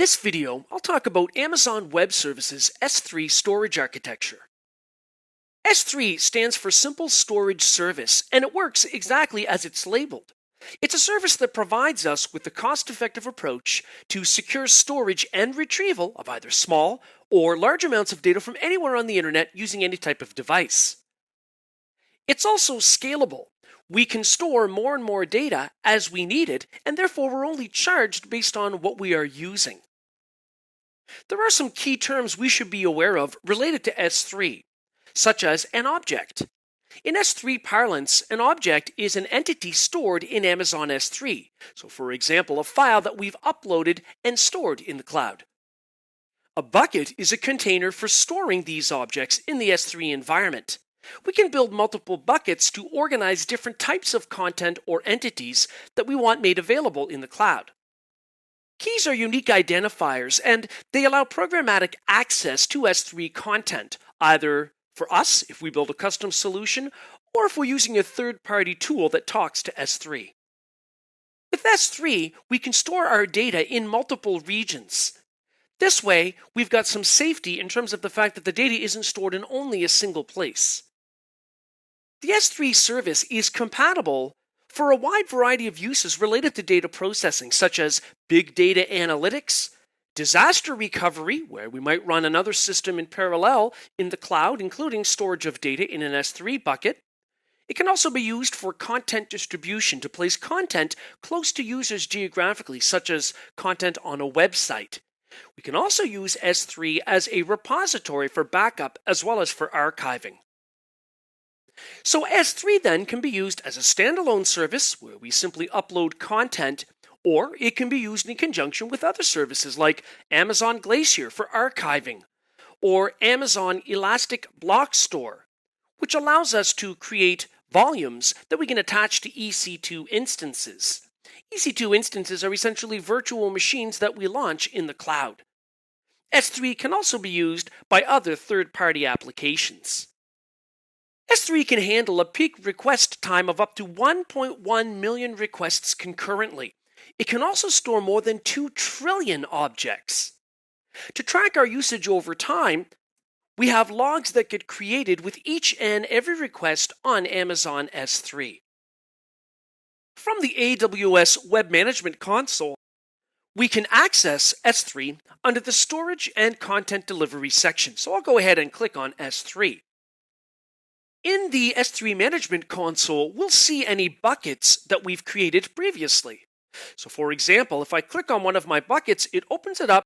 This video, I'll talk about Amazon Web Services S3 storage architecture. S3 stands for Simple Storage Service, and it works exactly as it's labeled. It's a service that provides us with a cost-effective approach to secure storage and retrieval of either small or large amounts of data from anywhere on the internet using any type of device. It's also scalable. We can store more and more data as we need it, and therefore we're only charged based on what we are using. There are some key terms we should be aware of related to S3, such as an object. In S3 parlance, an object is an entity stored in Amazon S3. So for example, a file that we've uploaded and stored in the cloud. A bucket is a container for storing these objects in the S3 environment. We can build multiple buckets to organize different types of content or entities that we want made available in the cloud. Keys are unique identifiers, and they allow programmatic access to S3 content, either for us if we build a custom solution, or if we're using a third-party tool that talks to S3. With S3, we can store our data in multiple regions. This way, we've got some safety in terms of the fact that the data isn't stored in only a single place. The S3 service is compatible for a wide variety of uses related to data processing, such as big data analytics, disaster recovery, where we might run another system in parallel in the cloud, including storage of data in an S3 bucket. It can also be used for content distribution to place content close to users geographically, such as content on a website. We can also use S3 as a repository for backup as well as for archiving. So S3 then can be used as a standalone service where we simply upload content, or it can be used in conjunction with other services like Amazon Glacier for archiving, or Amazon Elastic Block Store, which allows us to create volumes that we can attach to EC2 instances. EC2 instances are essentially virtual machines that we launch in the cloud. S3 can also be used by other third-party applications. S3 can handle a peak request time of up to 1.1 million requests concurrently. It can also store more than 2 trillion objects. To track our usage over time, we have logs that get created with each and every request on Amazon S3. From the AWS Web Management Console, we can access S3 under the Storage and Content Delivery section. So I'll go ahead and click on S3. In the S3 Management Console, we'll see any buckets that we've created previously. So for example, if I click on one of my buckets, it opens it up